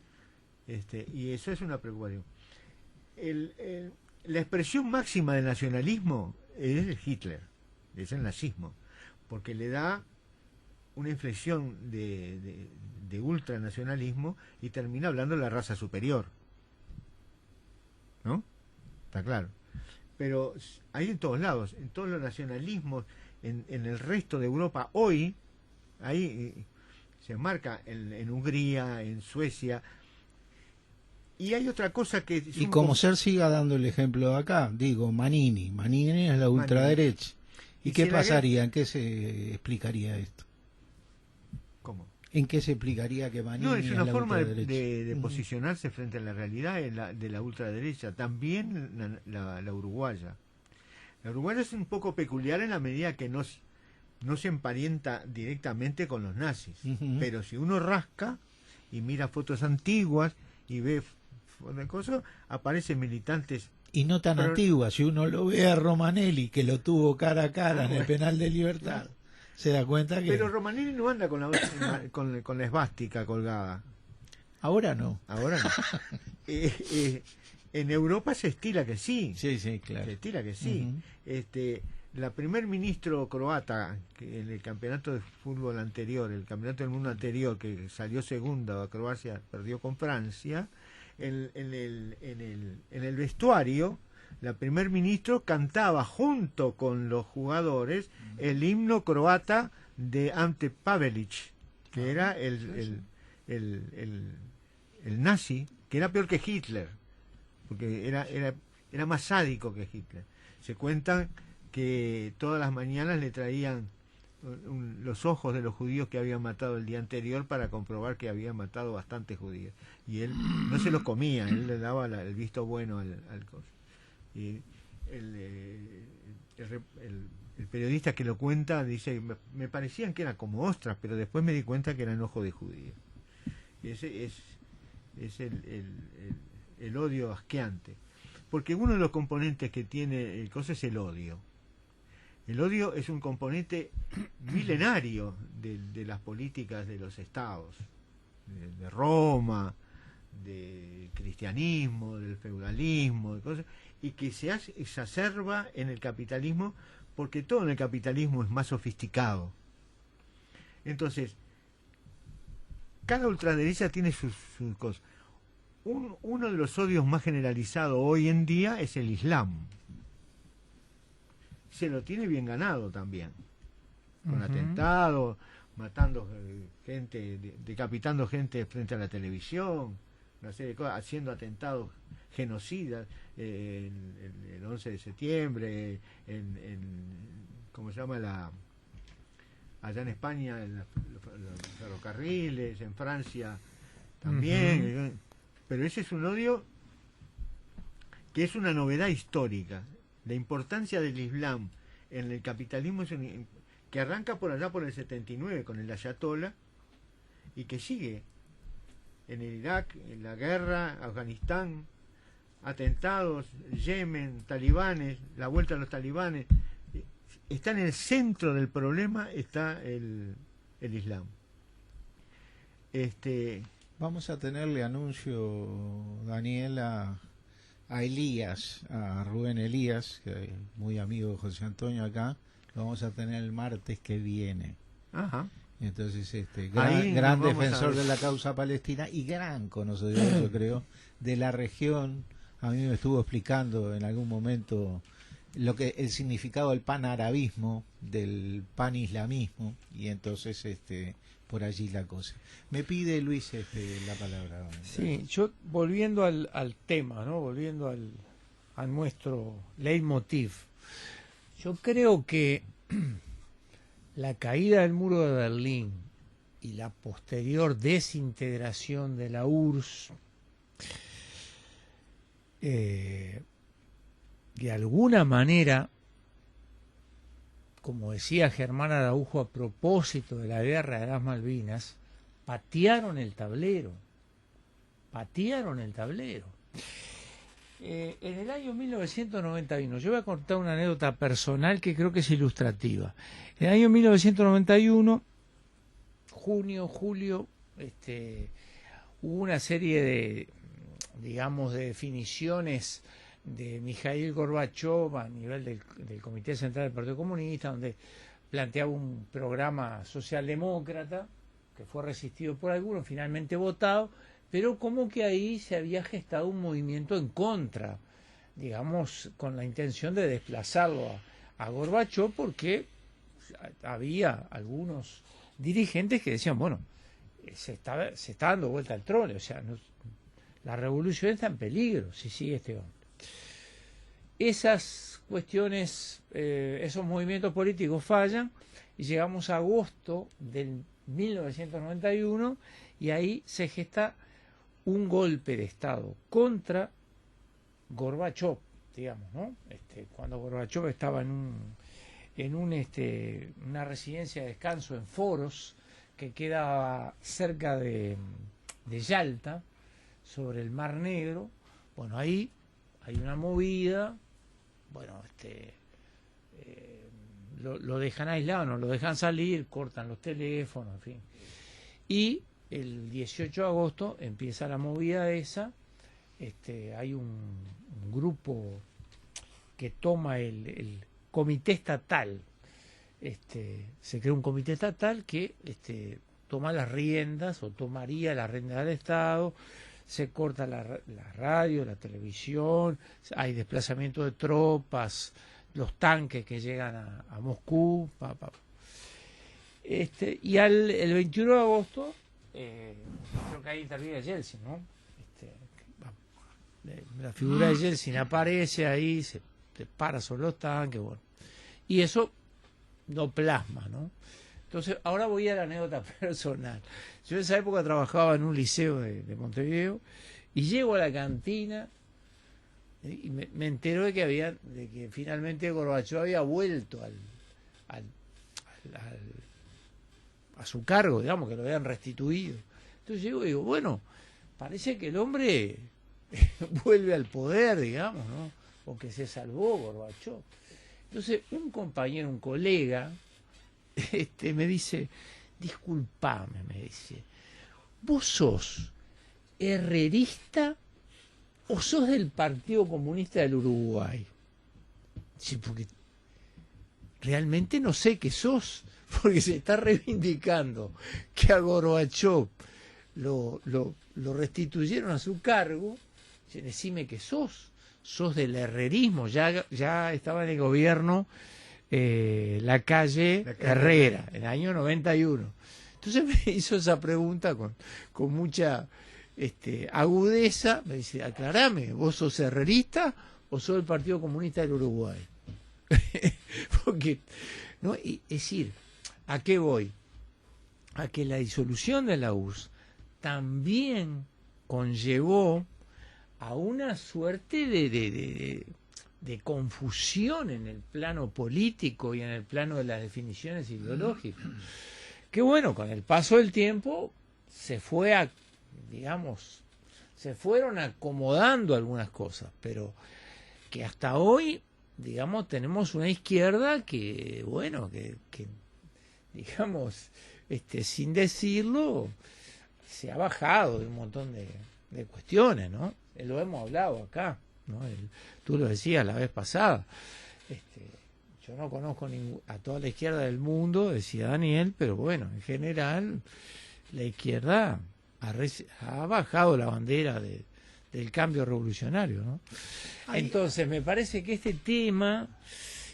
Y eso es una preocupación. La expresión máxima del nacionalismo es Hitler, es el nazismo, porque le da una inflexión de ultranacionalismo y termina hablando de la raza superior. ¿No? Está claro. Pero hay en todos lados, en todos los nacionalismos, en el resto de Europa, hoy, ahí se marca en Hungría, en Suecia. Y hay otra cosa que... Y como Ser siga dando el ejemplo de acá, digo, Manini es la ultraderecha. ¿Y qué pasaría? ¿En qué se explicaría esto? ¿Cómo? ¿En qué se explicaría que Manini No, es una la forma ultraderecha? de posicionarse frente a la realidad de la ultraderecha. También la uruguaya. La uruguaya es un poco peculiar en la medida que no se emparenta directamente con los nazis. Pero si uno rasca y mira fotos antiguas y ve de cosas, aparecen militantes. Y no tan antigua, si uno lo ve a Romanelli, que lo tuvo cara a cara en el penal de Libertad, claro, se da cuenta que... Pero Romanelli no anda con la esvástica colgada. Ahora no. Ahora no. En Europa se estila que sí. Sí, sí, claro. Se estila que sí. La primer ministro croata, que en el campeonato de fútbol anterior, el campeonato del mundo anterior, que salió segunda, a Croacia perdió con Francia, en el vestuario, la primer ministro cantaba junto con los jugadores el himno croata de Ante Pavelic, que era el nazi, que era peor que Hitler, porque era más sádico que Hitler. Se cuentan que todas las mañanas le traían los ojos de los judíos que habían matado el día anterior para comprobar que habían matado bastantes judíos. Y él no se los comía, él le daba el visto bueno al coso. Y el periodista que lo cuenta dice, me parecían que eran como ostras, pero después me di cuenta que eran ojos de judíos. Y ese es el odio asqueante. Porque uno de los componentes que tiene el coso es el odio. El odio es un componente milenario de las políticas de los estados, de Roma, del cristianismo, del feudalismo, de cosas, y que se exacerba en el capitalismo, porque todo en el capitalismo es más sofisticado. Entonces, cada ultraderecha tiene sus cosas. Uno de los odios más generalizados hoy en día es el Islam. Se lo tiene bien ganado también, con atentados, matando gente, decapitando gente frente a la televisión, una serie de cosas, haciendo atentados genocidas, el 11 de septiembre, ¿cómo se llama? Allá en España, los ferrocarriles, en Francia también. Pero ese es un odio que es una novedad histórica. La importancia del Islam en el capitalismo es que arranca por allá por el 79 con el Ayatollah y que sigue en el Irak, en la guerra, Afganistán, atentados, Yemen, talibanes, la vuelta a los talibanes. Está en el centro del problema, está el Islam. Vamos a tenerle anuncio, Daniel, a Elías, a Rubén Elías, que es muy amigo de José Antonio acá. Lo vamos a tener el martes que viene. Ajá. Entonces, gran defensor de la causa palestina y gran conocedor, yo creo, de la región. A mí me estuvo explicando en algún momento el significado del panarabismo, del panislamismo, y entonces por allí la cosa. Me pide Luis la palabra. Sí, yo volviendo al tema, ¿no? Volviendo a nuestro leitmotiv. Yo creo que la caída del muro de Berlín y la posterior desintegración de la URSS, de alguna manera, como decía Germán Araujo a propósito de la guerra de las Malvinas, patearon el tablero. En el año 1991, yo voy a contar una anécdota personal que creo que es ilustrativa. En el año 1991, junio, julio, hubo una serie de, digamos, de definiciones de Mikhail Gorbachev a nivel del Comité Central del Partido Comunista, donde planteaba un programa socialdemócrata que fue resistido por algunos, finalmente votado, pero como que ahí se había gestado un movimiento en contra, digamos, con la intención de desplazarlo a Gorbachev, porque había algunos dirigentes que decían, bueno, se está dando vuelta al trole, o sea, la revolución está en peligro si sigue este hombre. Esas cuestiones, esos movimientos políticos fallan y llegamos a agosto del 1991 y ahí se gesta un golpe de Estado contra Gorbachev, digamos, ¿no? Cuando Gorbachev estaba en una residencia de descanso en Foros, que quedaba cerca de Yalta, sobre el Mar Negro. Bueno, ahí hay una movida, bueno, lo dejan aislado, no lo dejan salir, cortan los teléfonos, en fin. Y el 18 de agosto empieza la movida esa, hay un grupo que toma el comité estatal, se crea un comité estatal que toma las riendas o tomaría las riendas del Estado, se corta la radio, la televisión, hay desplazamiento de tropas, los tanques que llegan a Moscú, y el 21 de agosto creo que ahí interviene Yeltsin, ¿no? La figura de Yeltsin aparece ahí, se para sobre los tanques, bueno, y eso lo plasma, ¿no? Entonces, ahora voy a la anécdota personal. Yo en esa época trabajaba en un liceo de Montevideo y llego a la cantina y me entero de que finalmente Gorbachev había vuelto a su cargo, digamos, que lo habían restituido. Entonces llego y digo, bueno, parece que el hombre vuelve al poder, digamos, ¿no? O que se salvó Gorbachev. Entonces un compañero, un colega, me dice, disculpame, me dice, ¿vos sos herrerista o sos del Partido Comunista del Uruguay? Sí, porque realmente no sé qué sos, porque se está reivindicando que a Gorbachev lo restituyeron a su cargo. Decime qué sos del herrerismo, ya estaba en el gobierno la calle Herrera, en el año 91. Entonces me hizo esa pregunta con mucha agudeza, me dice, aclarame, ¿vos sos herrerista o sos del Partido Comunista del Uruguay? Porque, ¿no? Es decir, ¿a qué voy? A que la disolución de la URSS también conllevó a una suerte de confusión en el plano político y en el plano de las definiciones ideológicas. Que bueno, con el paso del tiempo se fueron acomodando algunas cosas, pero que hasta hoy, digamos, tenemos una izquierda que, bueno, que digamos, sin decirlo, se ha bajado de un montón de cuestiones, ¿no? Lo hemos hablado acá, ¿no? Tú lo decías la vez pasada. Yo no conozco a toda la izquierda del mundo, decía Daniel, pero bueno, en general la izquierda ha bajado la bandera del cambio revolucionario, ¿no? Entonces me parece que este tema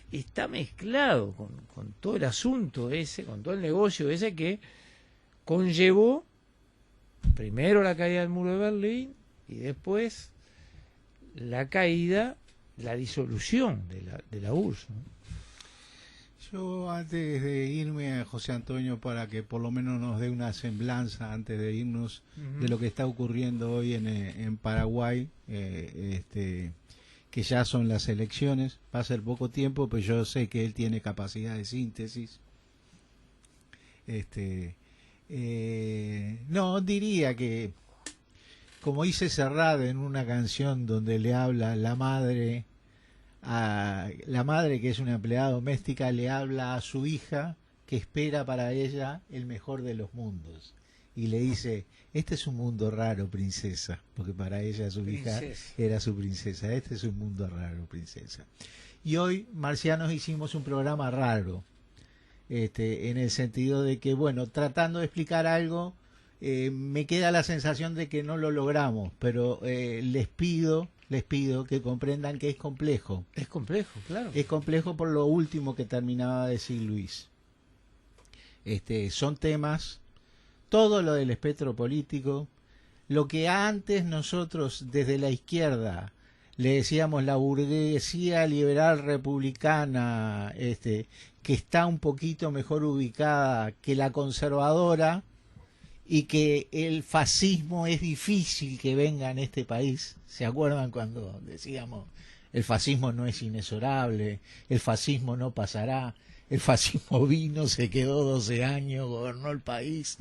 está mezclado con todo el asunto ese, con todo el negocio ese que conllevó primero la caída del muro de Berlín y después la disolución de la URSS, ¿no? Yo antes de irme a José Antonio, para que por lo menos nos dé una semblanza antes de irnos de lo que está ocurriendo hoy en Paraguay, que ya son las elecciones, va a ser poco tiempo, pero yo sé que él tiene capacidad de síntesis. No, diría que, como dice Serrat en una canción donde le habla la madre que es una empleada doméstica, le habla a su hija que espera para ella el mejor de los mundos y le dice: este es un mundo raro, princesa, porque para ella su hija era su princesa. Este es un mundo raro, princesa. Y hoy, Marcianos, hicimos un programa raro, en el sentido de que, bueno, tratando de explicar algo, me queda la sensación de que no lo logramos, pero les pido que comprendan que es complejo. Es complejo, claro. Es complejo por lo último que terminaba de decir Luis. Son temas, todo lo del espectro político, lo que antes nosotros desde la izquierda le decíamos la burguesía liberal republicana, que está un poquito mejor ubicada que la conservadora, y que el fascismo es difícil que venga en este país. ¿Se acuerdan cuando decíamos el fascismo no es inexorable, el fascismo no pasará? El fascismo vino, se quedó 12 años, gobernó el país,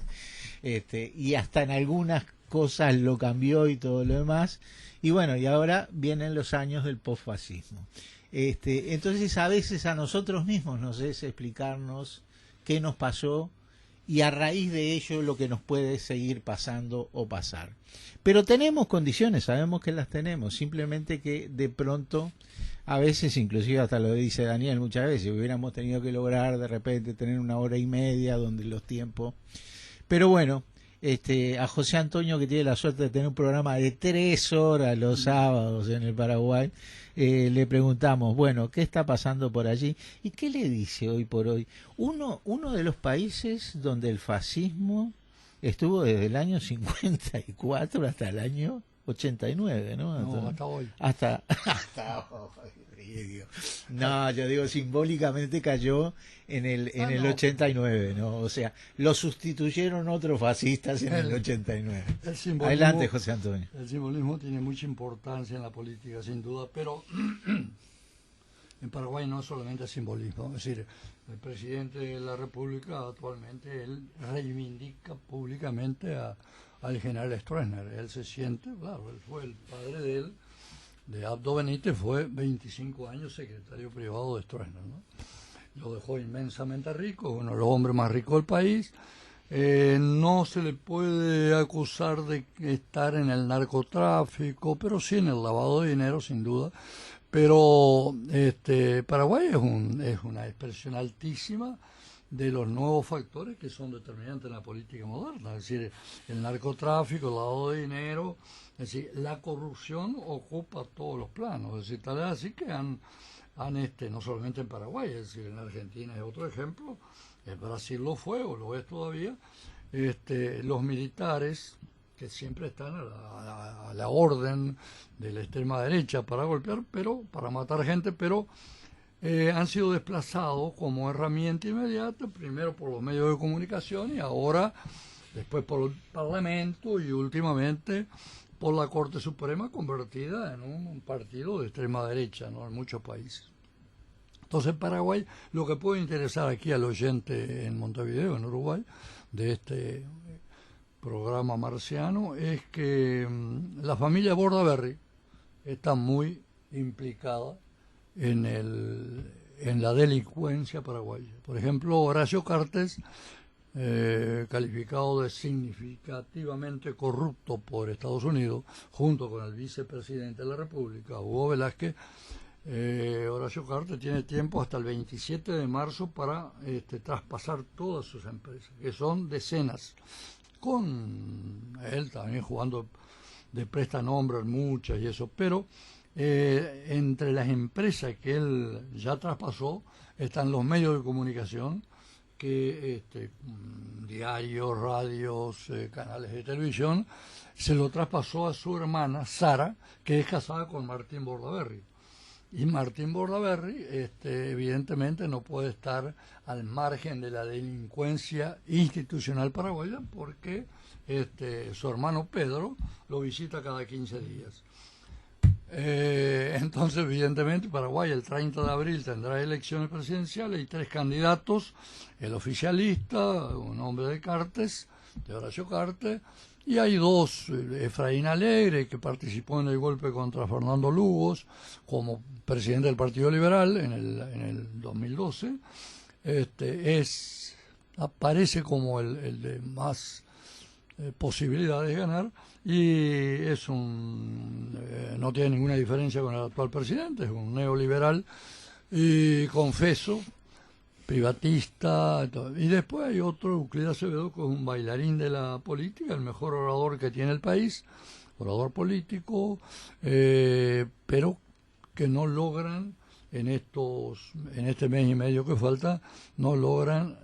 y hasta en algunas cosas lo cambió y todo lo demás. Y bueno, y ahora vienen los años del posfascismo. Entonces a veces a nosotros mismos nos es explicarnos qué nos pasó, y a raíz de ello lo que nos puede seguir pasando o pasar. Pero tenemos condiciones, sabemos que las tenemos, simplemente que de pronto, a veces, inclusive hasta lo dice Daniel muchas veces, hubiéramos tenido que lograr de repente tener 1 hora y media donde los tiempos... Pero bueno, a José Antonio, que tiene la suerte de tener un programa de 3 horas los sábados en el Paraguay, le preguntamos, bueno, ¿qué está pasando por allí? ¿Y qué le dice hoy por hoy? Uno de los países donde el fascismo estuvo desde el año 54 hasta el año 89, ¿no? No, hasta hoy. Hasta hoy. No, yo digo, simbólicamente cayó en el 89, ¿no? O sea, lo sustituyeron otros fascistas en el 89. Adelante, José Antonio. El simbolismo tiene mucha importancia en la política, sin duda, pero en Paraguay no es solamente simbolismo. Es decir, el presidente de la República actualmente, él reivindica públicamente al general Stroessner. Él se siente, claro, él fue el padre de Abdo Benítez, fue 25 años secretario privado de Stroessner, ¿no? Lo dejó inmensamente rico, uno de los hombres más ricos del país. No se le puede acusar de estar en el narcotráfico, pero sí en el lavado de dinero, sin duda. Pero Paraguay es una expresión altísima de los nuevos factores que son determinantes en la política moderna, es decir, el narcotráfico, el lavado de dinero, es decir, la corrupción ocupa todos los planos, es decir, tal vez así que han no solamente en Paraguay, es decir, en Argentina es otro ejemplo, en Brasil lo fue o lo es todavía, los militares que siempre están a la orden de la extrema derecha para golpear, pero para matar gente, pero han sido desplazados como herramienta inmediata, primero por los medios de comunicación y ahora, después por el Parlamento y últimamente por la Corte Suprema, convertida en un partido de extrema derecha, ¿no?, en muchos países. Entonces Paraguay, lo que puede interesar aquí al oyente en Montevideo, en Uruguay, de este programa marciano, es que la familia Bordaberry está muy implicada en la delincuencia paraguaya. Por ejemplo, Horacio Cartes, calificado de significativamente corrupto por Estados Unidos, junto con el vicepresidente de la República, Hugo Velázquez. Horacio Cartes tiene tiempo hasta el 27 de marzo para traspasar todas sus empresas, que son decenas, con él también jugando de prestanombres muchas y eso, pero entre las empresas que él ya traspasó están los medios de comunicación, que diarios, radios, canales de televisión. Se lo traspasó a su hermana Sara, que es casada con Martín Bordaberry. Y Martín Bordaberry, evidentemente, no puede estar al margen de la delincuencia institucional paraguaya porque su hermano Pedro lo visita cada 15 días. Entonces, evidentemente, Paraguay el 30 de abril tendrá elecciones presidenciales y 3 candidatos: el oficialista, un hombre de Cartes, de Horacio Cartes, y hay 2, Efraín Alegre, que participó en el golpe contra Fernando Lugos como presidente del Partido Liberal en el 2012, aparece como el de más posibilidades de ganar, y es no tiene ninguna diferencia con el actual presidente, es un neoliberal y confeso, privatista. Y después hay otro, Euclides Acevedo, que es un bailarín de la política, el mejor orador que tiene el país, orador político, pero que no logran en este mes y medio que falta, no logran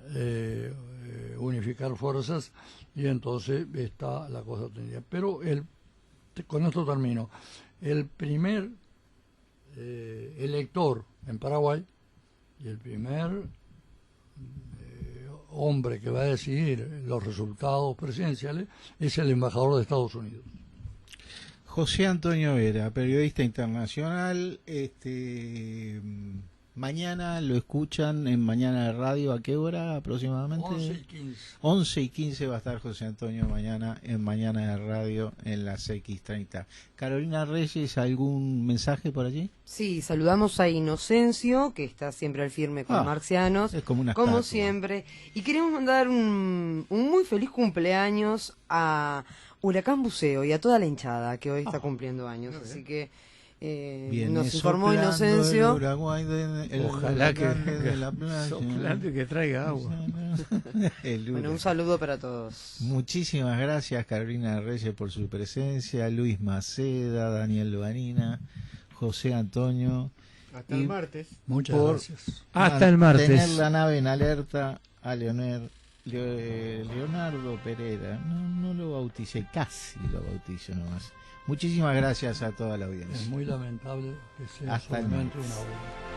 unificar fuerzas, y entonces está la cosa tendida. Pero con esto termino. El primer elector en Paraguay y el primer hombre que va a decidir los resultados presidenciales es el embajador de Estados Unidos. José Antonio Vera, periodista internacional. Mañana lo escuchan en Mañana de Radio. ¿A qué hora aproximadamente? 11:15. 11:15 va a estar José Antonio mañana en Mañana de Radio en las X30. Carolina Reyes, ¿algún mensaje por allí? Sí, saludamos a Inocencio, que está siempre al firme con Marcianos, es como una como estatua. siempre. Y queremos mandar un muy feliz cumpleaños a Huracán Buceo y a toda la hinchada que hoy está cumpliendo años. Así que nos informó Inocencio. Ojalá que soplando y que traiga agua. Bueno, un saludo para todos. Muchísimas gracias, Carolina Reyes, por su presencia, Luis Maceda, Daniel Vanina, José Antonio. Hasta el martes. Muchas por gracias. Hasta el martes. Tener la nave en alerta a Leonardo Pereira. No lo bauticé, casi lo bautizo nomás. Muchísimas gracias a toda la audiencia. Es muy lamentable que sea Hasta el solamente martes. una hora.